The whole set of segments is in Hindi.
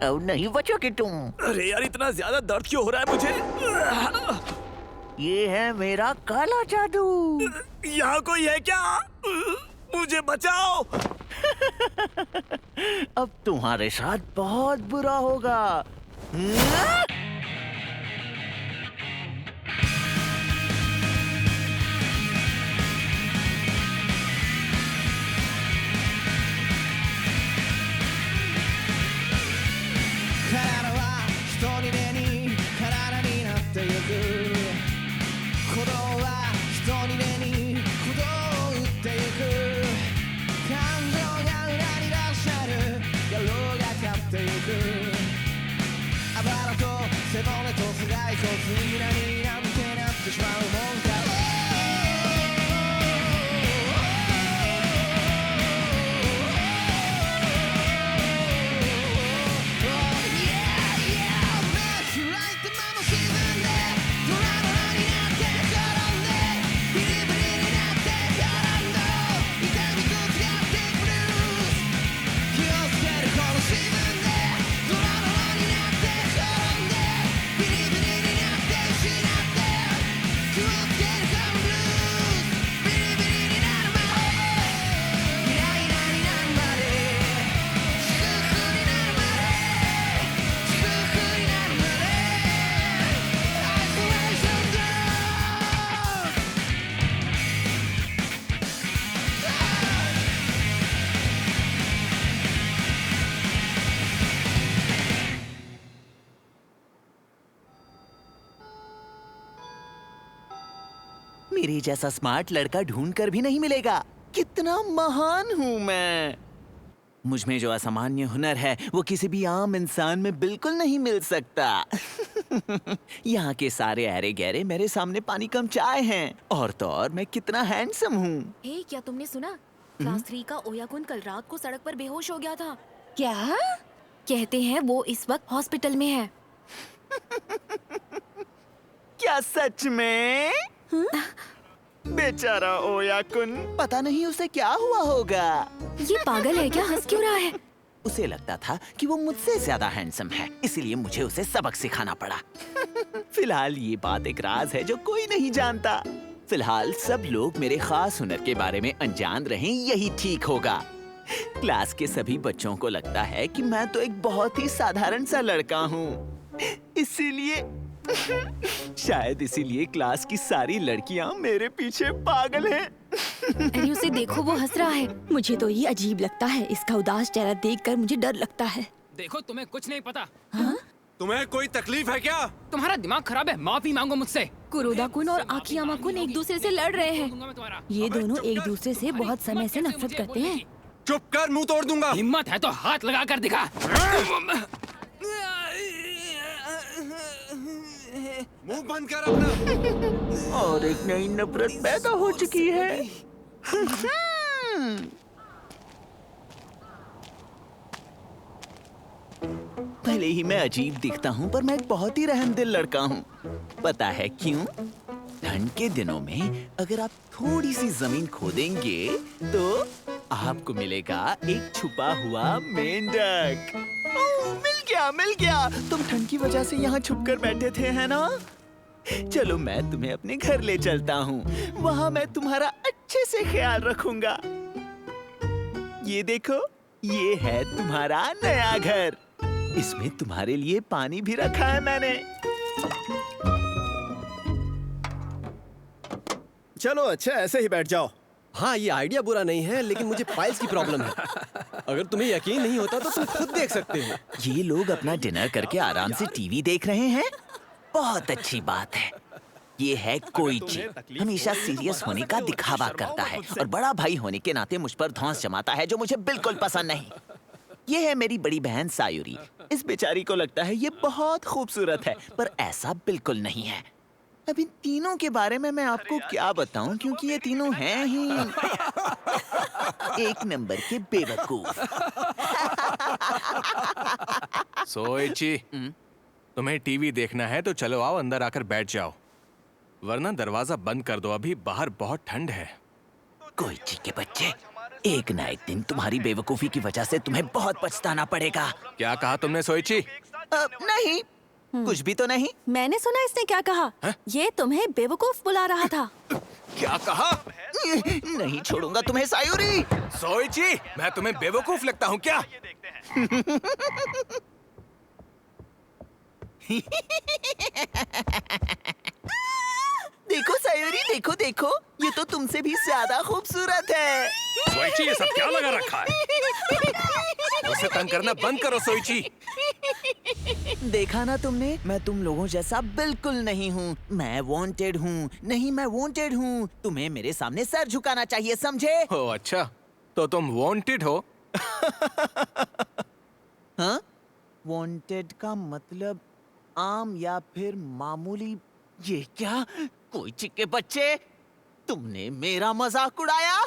अब नहीं बचोगे तुम। अरे यार, इतना ज्यादा दर्द क्यों हो रहा है मुझे? ये है मेरा काला जादू। यहाँ कोई है क्या? मुझे बचाओ। अब तुम्हारे साथ बहुत बुरा होगा। मेरे जैसा स्मार्ट लड़का ढूंढकर भी नहीं मिलेगा। कितना महान हूँ मैं। मुझ में जो असामान्य हुनर है वो किसी भी आम इंसान में बिल्कुल नहीं मिल सकता। यहाँ के सारे ऐरे गहरे मेरे सामने पानी कम चाय हैं। और तो और मैं कितना हैंडसम हूँ। हे, क्या तुमने सुना? क्लास 3 का ओयाकुन कल रात को सड़क पर बेहोश हो गया था। क्या? कहते हैं वो इस वक्त हॉस्पिटल में है। क्या सच में? बेचारा ओयाकुन, पता नहीं उसे क्या हुआ होगा। ये पागल है क्या? हंस क्यों रहा है? उसे लगता था कि वो मुझसे ज्यादा हैंडसम है, इसलिए मुझे उसे सबक सिखाना पड़ा। फिलहाल ये बात एक राज है जो कोई नहीं जानता। फिलहाल सब लोग मेरे खास हुनर के बारे में अनजान रहें, यही ठीक होगा। क्लास के सभी बच्चों को लगता है कि मैं तो एक बहुत ही साधारण सा लड़का हूँ। इसीलिए शायद इसीलिए क्लास की सारी लड़कियाँ मेरे पीछे पागल हैं। अरे उसे देखो, वो हंस रहा है। मुझे तो ये अजीब लगता है। इसका उदास चेहरा देखकर मुझे डर लगता है। देखो, तुम्हें कुछ नहीं पता। हाँ? तुम्हें कोई तकलीफ है क्या? तुम्हारा दिमाग खराब है, माफी मांगो मुझसे। कुरोदा-कुन और आकियामा-कुन एक दूसरे से लड़ रहे हैं। ये दोनों एक दूसरे से बहुत समय से नफरत करते हैं। चुप कर, मुंह तोड़ दूंगा। हिम्मत है तो हाथ लगा कर दिखा। मुंह बंद कर अपना। और एक नई नफरत पैदा हो चुकी है। भले ही मैं अजीब दिखता हूँ, पर मैं एक बहुत ही रहमदिल लड़का हूँ। पता है क्यों? ठंड के दिनों में अगर आप थोड़ी सी जमीन खोदेंगे तो आपको मिलेगा एक छुपा हुआ मेंढक। मिल गया। तुम ठंड की वजह से यहाँ छुप कर बैठे थे, है ना? चलो मैं तुम्हें अपने घर ले चलता हूँ। वहाँ मैं तुम्हारा अच्छे से ख्याल रखूंगा। ये देखो, ये है तुम्हारा नया घर। इसमें तुम्हारे लिए पानी भी रखा है मैंने। चलो अच्छा, ऐसे ही बैठ जाओ। हाँ, ये आइडिया बुरा नहीं है, लेकिन मुझे पाइल्स की प्रॉब्लम है। अगर तुम्हें यकीन नहीं होता तो तुम खुद देख सकते हो। ये लोग अपना डिनर करके आराम से टीवी देख रहे हैं। बहुत अच्छी बात है। ये है कोइची, हमेशा सीरियस होने का दिखावा करता है और बड़ा भाई होने के नाते मुझ पर धौंस जमाता है, जो मुझे बिल्कुल पसंद नहीं। ये है मेरी बड़ी बहन सायुरी। इस बेचारी को लगता है ये बहुत खूबसूरत है, पर ऐसा बिल्कुल नहीं है। अब इन तीनों के बारे में मैं आपको क्या बताऊं, क्योंकि ये तीनों हैं ही एक नंबर के बेवकूफ। सोइची, तुम्हें टीवी देखना है तो चलो आओ अंदर आकर बैठ जाओ, वरना दरवाजा बंद कर दो, अभी बाहर बहुत ठंड है। कोइची के बच्चे, एक ना एक दिन तुम्हारी बेवकूफी की वजह से तुम्हें बहुत पछताना पड़ेगा। क्या कहा तुमने सोइची? नहीं, कुछ भी तो नहीं। मैंने सुना इसने क्या कहा। ये तुम्हें बेवकूफ बुला रहा था। क्या कहा? नहीं छोड़ूंगा तुम्हें सायूरी। सोइची, मैं तुम्हें बेवकूफ लगता हूँ क्या? देखो सायूरी, देखो देखो, ये तो तुमसे भी ज्यादा खूबसूरत है। सोइची, ये सब क्या लगा रखा है? उसे तंग करना बंद करो सोइची। देखा ना तुमने, मैं तुम लोगों जैसा बिल्कुल नहीं हूँ। मैं वांटेड हूँ। नहीं, मैं वांटेड हूँ। तुम्हें मेरे सामने सर झुकाना चाहिए, समझे? ओ अच्छा, तो तुम वांटेड हो? हाँ? वांटेड का मतलब आम या फिर मामूली? ये क्या? कोई चिक्के बच्चे, तुमने मेरा मजाक उड़ाया?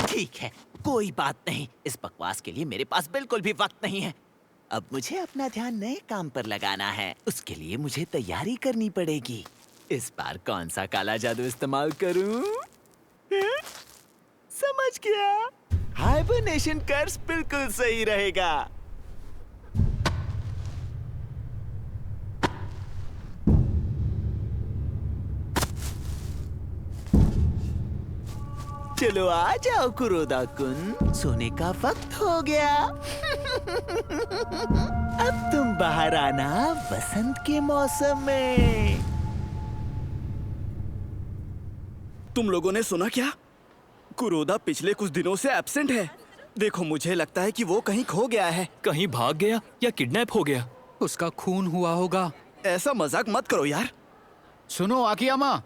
ठीक है, कोई बात नहीं। इस बकवास के लिए मेरे पास बिल्कुल भी वक्त नहीं है। अब मुझे अपना ध्यान नए काम पर लगाना है। उसके लिए मुझे तैयारी करनी पड़ेगी। इस बार कौन सा काला जादू इस्तेमाल करूं? समझ गया। हाइबरनेशन कर्स बिल्कुल सही रहेगा। चलो आ जाओ कुरोदा कुन, सोने का वक्त हो गया। अब तुम बाहर आना वसंत के मौसम में। तुम लोगों ने सुना क्या? कुरोदा पिछले कुछ दिनों से एब्सेंट है। देखो, मुझे लगता है कि वो कहीं खो गया है। कहीं भाग गया या किडनैप हो गया। उसका खून हुआ होगा। ऐसा मजाक मत करो यार। सुनो आकियामा,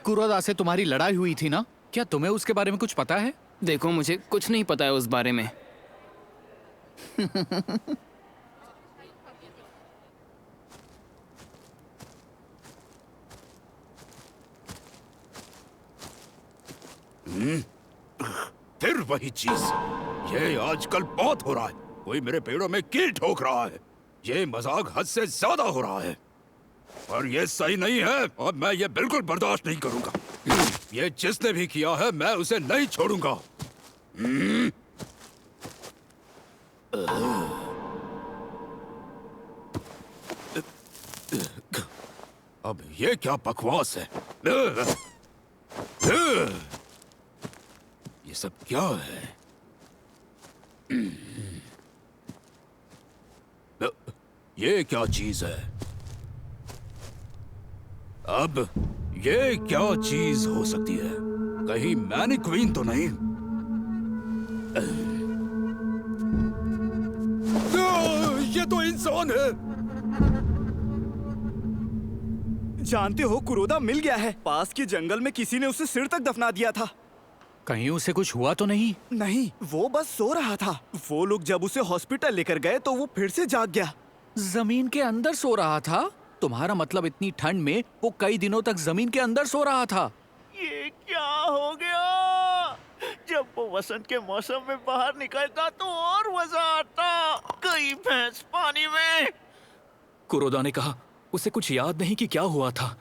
कुरोदा से तुम्हारी लड़ाई हुई थी ना? क्या तुम्हें उसके बारे में कुछ पता है? देखो, मुझे कुछ नहीं पता है उस बारे में। फिर वही चीज। ये आजकल बहुत हो रहा है। कोई मेरे पेड़ों में कील ठोक रहा है। ये मजाक हद से ज्यादा हो रहा है और ये सही नहीं है और मैं ये बिल्कुल बर्दाश्त नहीं करूंगा। ये जिसने भी किया है मैं उसे नहीं छोड़ूंगा। अब ये क्या बकवास है? ये सब क्या है? ये क्या चीज है? अब ये क्या चीज हो सकती है? कहीं मैनिक्वीन तो नहीं? ये तो इंसान है। जानते हो, कुरोदा मिल गया है। पास के जंगल में किसी ने उसे सिर तक दफना दिया था। कहीं उसे कुछ हुआ तो नहीं? नहीं, वो बस सो रहा था। वो लोग जब उसे हॉस्पिटल लेकर गए तो वो फिर से जाग गया। जमीन के अंदर सो रहा था? तुम्हारा मतलब इतनी ठंड में वो कई दिनों तक जमीन के अंदर सो रहा था? ये क्या हो गया? जब वो वसंत के मौसम में बाहर निकलता तो और मजा आता। कई भैंस पानी में। कुरोदा ने कहा उसे कुछ याद नहीं कि क्या हुआ था।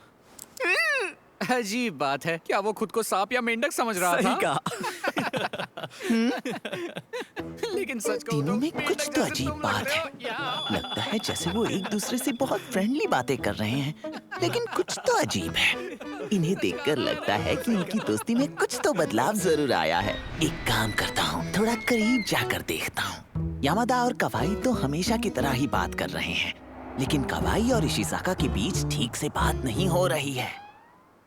अजीब बात है। क्या वो खुद को सांप या मेंढक समझ रहा सही था? कहा। लेकिन सच कहूं तीनों में कुछ तो अजीब बात है। लगता है जैसे वो एक दूसरे से बहुत फ्रेंडली बातें कर रहे हैं, लेकिन कुछ तो अजीब है। इन्हें देखकर लगता है कि इनकी दोस्ती में कुछ तो बदलाव जरूर आया है। एक काम करता हूँ, थोड़ा करीब जाकर देखता हूँ। यामादा और कवाई तो हमेशा की तरह ही बात कर रहे हैं, लेकिन कवाई और इशिज़ाका के बीच ठीक से बात नहीं हो रही है।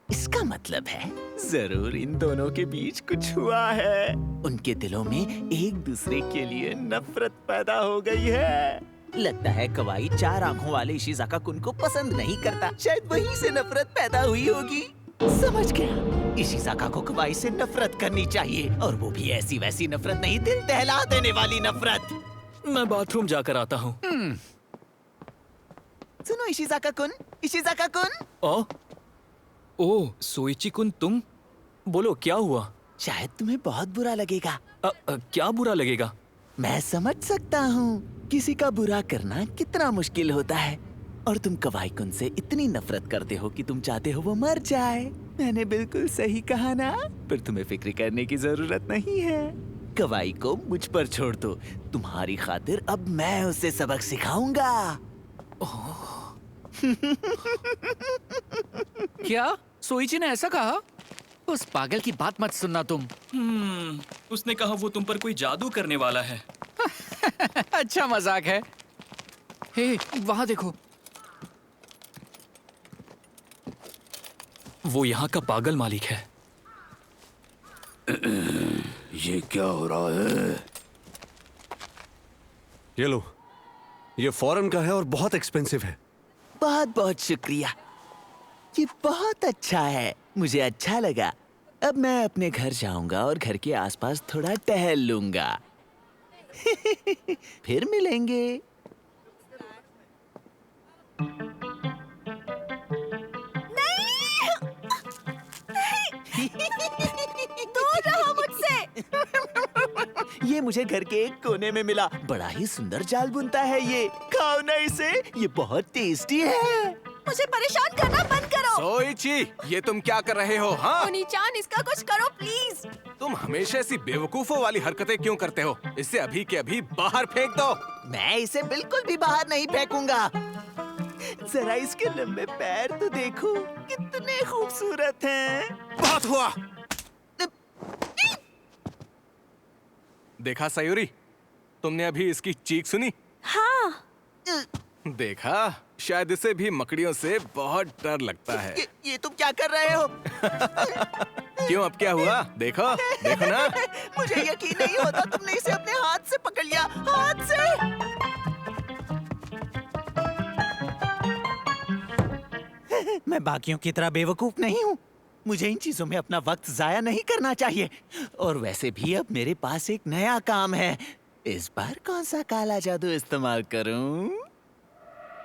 इसका मतलब है जरूर इन दोनों के बीच कुछ हुआ है। उनके दिलों में एक दूसरे के लिए नफरत पैदा हो गई है। लगता है कवाई चार आंखों वाले इशिज़ाका कुन को पसंद नहीं करता। शायद वहीं से नफरत पैदा हुई होगी। समझ गया। इशिज़ाका को कवाई से नफरत करनी चाहिए, और वो भी ऐसी वैसी नफरत नहीं, दिल दहला देने वाली नफरत। मैं बाथरूम जाकर आता हूँ। सुनो इशिज़ाका कुन, इशिज़ाका कुन। ओह सोइची कुन, तुम बोलो क्या हुआ? शायद तुम्हें बहुत बुरा लगेगा। क्या बुरा लगेगा? मैं समझ सकता हूँ किसी का बुरा करना कितना मुश्किल होता है, और तुम कवाई कुन से इतनी नफरत करते हो कि तुम चाहते हो वो मर जाए। मैंने बिल्कुल सही कहा ना? पर तुम्हें फिक्र करने की जरूरत नहीं है। कवाई को मुझ पर छोड़ दो। तुम्हारी खातिर अब मैं उसे सबक सिखाऊंगा। क्या सोइची ने ऐसा कहा? उस पागल की बात मत सुनना तुम। उसने कहा वो तुम पर कोई जादू करने वाला है। अच्छा मजाक है। हे, वहां देखो। वो यहाँ का पागल मालिक है। ये क्या हो रहा है? ये लो, ये फॉरेन का है और बहुत एक्सपेंसिव है। बहुत बहुत शुक्रिया। ये बहुत अच्छा है, मुझे अच्छा लगा। अब मैं अपने घर जाऊंगा और घर के आसपास थोड़ा टहल लूंगा। फिर मिलेंगे। दूर रहो मुझसे। ये मुझे घर के एक कोने में मिला। बड़ा ही सुंदर जाल बुनता है ये। खाओ ना इसे, ये बहुत टेस्टी है। मुझे परेशान करना बंद करो। सोइची, ये तुम क्या कर रहे हो? हाँ, ओनी-चान, इसका कुछ करो प्लीज। तुम हमेशा ऐसी बेवकूफों वाली हरकतें क्यों करते हो? इसे अभी के अभी बाहर फेंक दो। मैं इसे बिल्कुल भी बाहर नहीं फेंकूंगा। जरा इसके लंबे पैर तो देखो, कितने खूबसूरत हैं। बहुत हुआ। देखा सयूरी, तुमने अभी इसकी चीख सुनी? हाँ। देखा, शायद इसे भी मकड़ियों से बहुत डर लगता है। ये तुम क्या कर रहे हो? क्यों, अब क्या हुआ? देखो, देखो ना। मुझे यकीन नहीं होता तुमने इसे अपने हाथ से पकड़ लिया। हाथ से। मैं बाकियों की तरह बेवकूफ नहीं हूँ। मुझे इन चीजों में अपना वक्त जाया नहीं करना चाहिए। और वैसे भी अब मेरे पास एक नया काम है। इस बार कौन सा काला जादू इस्तेमाल करूं?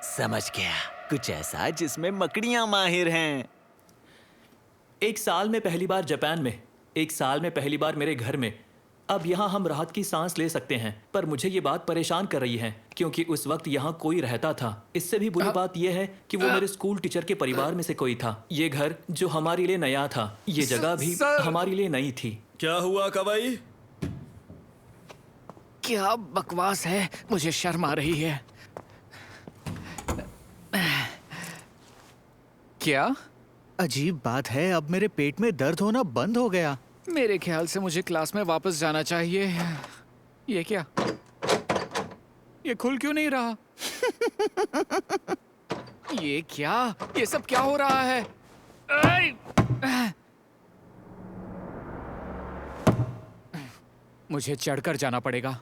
समझ गया, कुछ ऐसा जिसमें मकड़ियां माहिर हैं। एक साल में पहली बार जापान में, एक साल में पहली बार मेरे घर में। अब यहाँ हम राहत की सांस ले सकते हैं, पर मुझे ये बात परेशान कर रही है क्योंकि उस वक्त यहाँ कोई रहता था। इससे भी बुरी बात यह है कि वो मेरे स्कूल टीचर के परिवार में से कोई था। ये घर जो हमारे लिए नया था, ये जगह भी हमारे लिए नई थी। क्या हुआ कवाई? क्या बकवास है, मुझे शर्म आ रही है। क्या अजीब बात है, अब मेरे पेट में दर्द होना बंद हो गया। मेरे ख्याल से मुझे क्लास में वापस जाना चाहिए। ये क्या, ये खुल क्यों नहीं रहा? ये क्या, ये सब क्या हो रहा है? मुझे चढ़कर जाना पड़ेगा।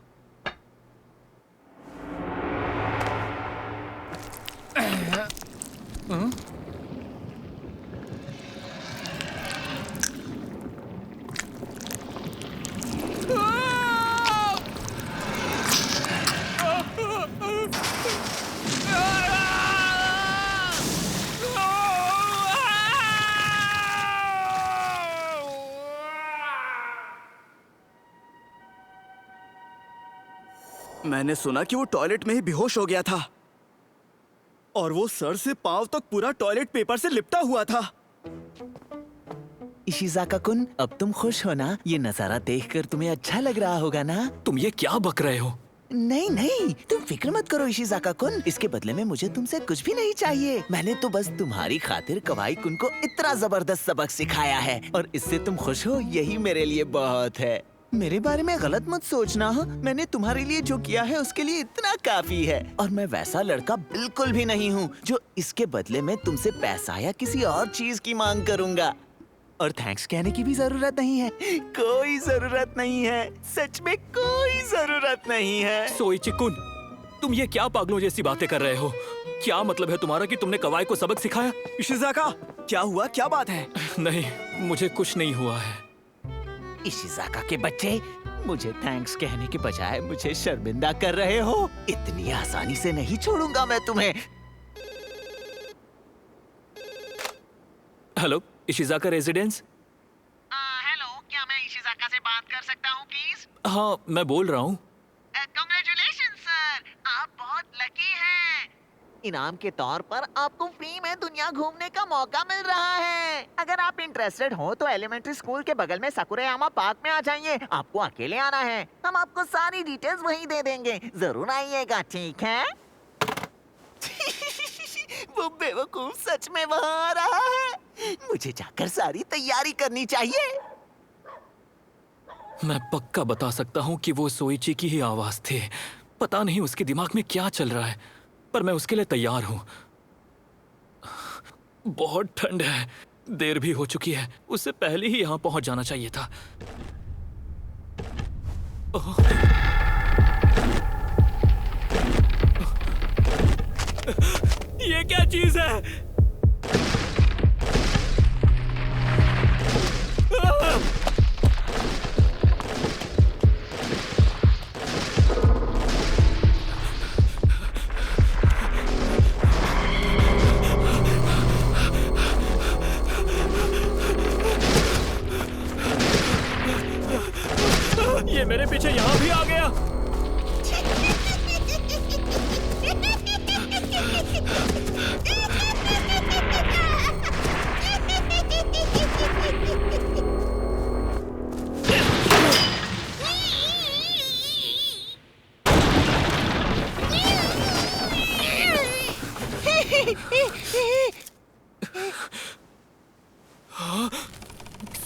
मैंने सुना कि वो टॉयलेट में ही बेहोश हो गया था और वो सर से पांव तक पूरा टॉयलेट पेपर से लिपटा हुआ था। इशिज़ाका-कुन, अब तुम खुश हो ना? ये नजारा देखकर तुम्हें अच्छा लग रहा होगा ना? तुम ये क्या बक रहे हो? नहीं नहीं, तुम फिक्र मत करो इशिज़ाका-कुन। इसके बदले में मुझे तुमसे कुछ भी नहीं चाहिए। मैंने तो बस तुम्हारी खातिर कवाई-कुन को इतना जबरदस्त सबक सिखाया है और इससे तुम खुश हो, यही मेरे लिए बहुत है। मेरे बारे में गलत मत सोचना। मैंने तुम्हारे लिए जो किया है उसके लिए इतना काफी है। और मैं वैसा लड़का बिल्कुल भी नहीं हूँ जो इसके बदले में तुमसे पैसा या किसी और चीज की मांग करूँगा। और थैंक्स कहने की भी जरूरत नहीं है। कोई जरूरत नहीं है, सच में कोई जरूरत नहीं है। सोइची-कुन, तुम ये क्या पागलों जैसी बातें कर रहे हो? क्या मतलब है तुम्हारा कि तुमने कवाई को सबक सिखाया? इशिज़ाका, क्या हुआ? क्या बात है? नहीं, मुझे कुछ नहीं हुआ है। इशिज़ाका के बच्चे, मुझे थैंक्स कहने के बजाय मुझे शर्मिंदा कर रहे हो। इतनी आसानी से नहीं छोड़ूंगा मैं तुम्हें। Hello, इशिज़ाका residence? हेलो, क्या मैं इशिज़ाका से बात कर सकता हूँ प्लीज? हाँ, मैं बोल रहा हूँ। कांग्रेचुलेशन सर, आप बहुत लकी हैं। इनाम के तौर पर आपको फ्री में दुनिया घूमने का मौका मिल रहा है। अगर आप इंटरेस्टेड हो तो एलिमेंट्री स्कूल के बगल में सकुरेयामा पार्क में आ जाइए। आपको अकेले आना है, हम आपको सारी डिटेल्स वहीं दे देंगे। जरूर आइएगा, ठीक है? वो बेवकूफ सच में वहाँ आ रहा है। मुझे जाकर सारी तैयारी करनी चाहिए। मैं पक्का बता सकता हूँ कि वो सोइची की ही आवाज थी। पता नहीं उसके दिमाग में क्या चल रहा है, पर मैं उसके लिए तैयार हूँ। बहुत ठंड है, देर भी हो चुकी है। उससे पहले ही यहाँ पहुँच जाना चाहिए था। ओह। ये क्या चीज है? ये मेरे पीछे यहाँ भी आ गया।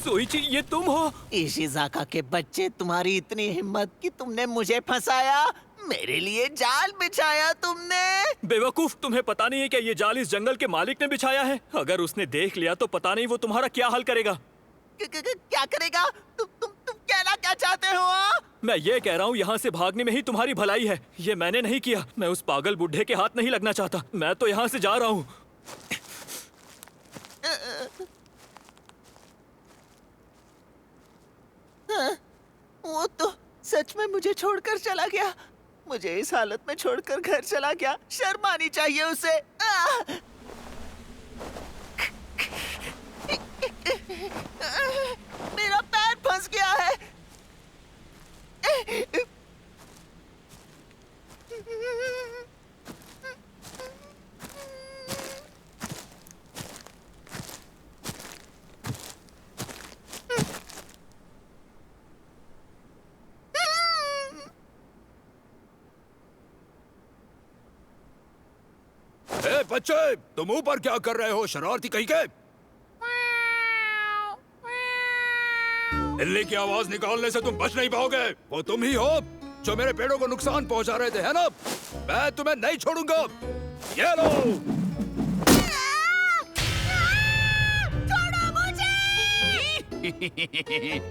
सोइची, ये तुम हो? इशिज़ाका के बच्चे, तुम्हारी इतनी हिम्मत कि तुमने मुझे फंसाया, मेरे लिए जाल बिछाया तुमने। बेवकूफ, तुम्हें पता नहीं है क्या ये जाल इस जंगल के मालिक ने बिछाया है? अगर उसने देख लिया तो पता नहीं वो तुम्हारा क्या हाल करेगा। क्या करेगा? तुम कहना क्या चाहते हो? मैं ये कह रहा हूँ यहाँ से भागने में ही तुम्हारी भलाई है। ये मैंने नहीं किया। मैं उस पागल बुढ़े के हाथ नहीं लगना चाहता। मैं तो यहाँ से जा रहा हूँ। वो तो सच में मुझे छोड़कर चला गया। मुझे इस हालत में छोड़कर घर चला गया। शर्म आनी चाहिए उसे। मेरा पैर फंस गया है। ए बच्चे, तुम ऊपर क्या कर रहे हो, शरारती कहीं के? बिल्ली की आवाज निकालने से तुम बच नहीं पाओगे। वो तुम ही हो जो मेरे पेड़ों को नुकसान पहुंचा रहे थे, है ना? मैं तुम्हें नहीं छोड़ूंगा। ये लो। छोड़ो मुझे।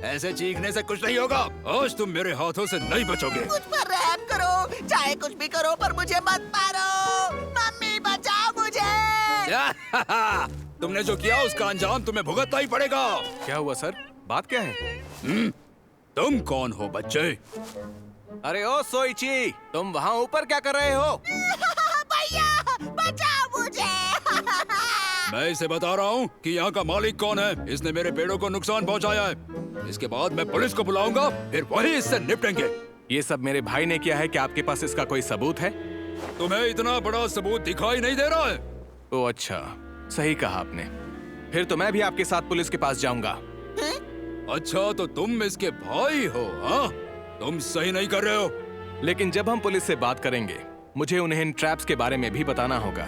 ऐसे चीखने से कुछ नहीं होगा। आज तुम मेरे हाथों से नहीं बचोगे। मुझ पर रहम करो, चाहे कुछ भी करो, पर मुझे मत मारो। मम्मी बचाओ मुझे। तुमने जो किया उसका अंजाम तुम्हें भुगतना ही पड़ेगा। क्या हुआ सर? बात क्या है? तुम कौन हो बच्चे? अरे ओ सोइची, तुम वहाँ ऊपर क्या कर रहे हो? भैया बचाओ मुझे। मैं इसे बता रहा हूँ कि यहाँ का मालिक कौन है। इसने मेरे पेड़ों को नुकसान पहुँचाया है। इसके बाद मैं पुलिस को बुलाऊंगा, फिर वही इससे निपटेंगे। ये सब मेरे भाई ने किया है। क्या आपके पास इसका कोई सबूत है? तुम्हें इतना बड़ा सबूत दिखाई नहीं दे रहा है? ओ अच्छा, सही कहा आपने। फिर तो मैं भी आपके साथ पुलिस के पास जाऊंगा। अच्छा, तो तुम इसके भाई हो? हाँ, तुम सही नहीं कर रहे हो। लेकिन जब हम पुलिस से बात करेंगे, मुझे उन्हें इन ट्रैप्स के बारे में भी बताना होगा।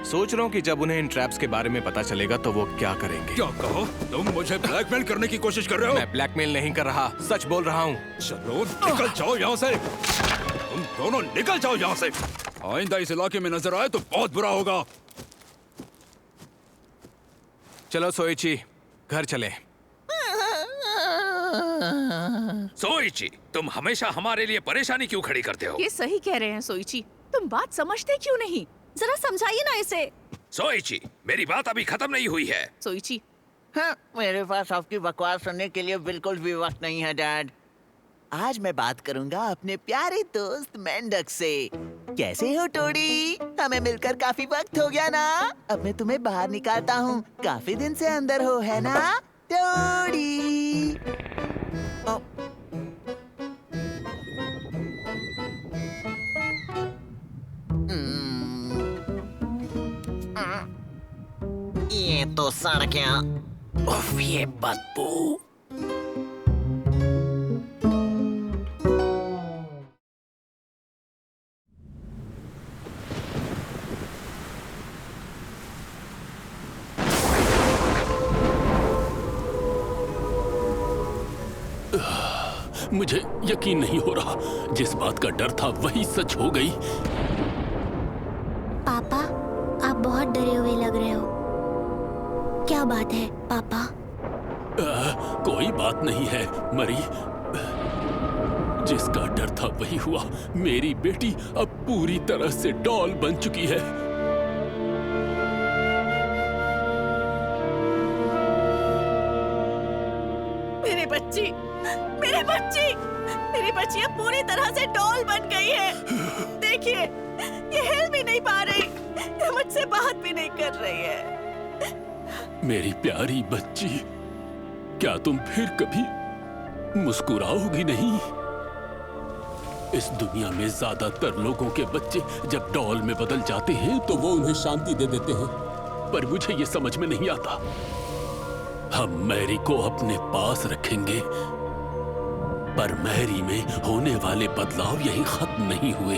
सोच रहा हूँ कि जब उन्हें इन ट्रैप्स के बारे में पता चलेगा तो वो क्या करेंगे। क्या कहो? तुम मुझे ब्लैकमेल करने की कोशिश कर रहे हो? मैं ब्लैकमेल नहीं कर रहा, सच बोल रहा हूँ। चलो निकल जाओ यहाँ से। तुम दोनों निकल जाओ यहाँ से। आइंदा इस इलाके में नजर आए तो बहुत बुरा होगा। चलो सोइची, घर चले। सोइची, तुम हमेशा हमारे लिए परेशानी क्यों खड़ी करते हो? ये सही कह रहे हैं सोइची, तुम बात समझते क्यों नहीं? जरा समझाइए ना इसे। सोइची, मेरी बात अभी खत्म नहीं हुई है। सोइची, हाँ, मेरे पास आपकी बकवास सुनने के लिए बिल्कुल भी वक्त नहीं है डैड। आज मैं बात करूंगा अपने प्यारे दोस्त मेंढक से। कैसे हो टोडी? हमें मिलकर काफी वक्त हो गया ना। अब मैं तुम्हें बाहर निकालता हूँ। काफी दिन से अंदर हो, है ना टोडी? ये तो सड़ गया। उफ, ये बदबू। मुझे यकीन नहीं हो रहा, जिस बात का डर था वही सच हो गई। पापा, आप बहुत डरे हुए लग रहे हो। क्या बात है पापा? कोई बात नहीं है मरी। जिसका डर था वही हुआ। मेरी बेटी अब पूरी तरह से डॉल बन चुकी है। मेरी बच्ची अब पूरी तरह से डॉल बन गई है। देखिए, ये हिल भी नहीं पा रही, ये मुझसे बात भी नहीं कर रही है। मेरी प्यारी बच्ची, क्या तुम फिर कभी मुस्कुराओगी नहीं? इस दुनिया में ज्यादातर लोगों के बच्चे जब डॉल में बदल जाते हैं तो वो उन्हें शांति दे देते हैं, पर मुझे ये समझ में नहीं आता। हम मैरी को अपने पास रखेंगे, पर मैरी में होने वाले बदलाव यहीं खत्म नहीं हुए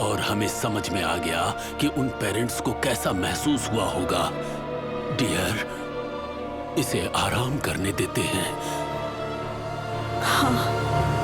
और हमें समझ में आ गया कि उन पेरेंट्स को कैसा महसूस हुआ होगा। डियर, इसे आराम करने देते हैं। हाँ।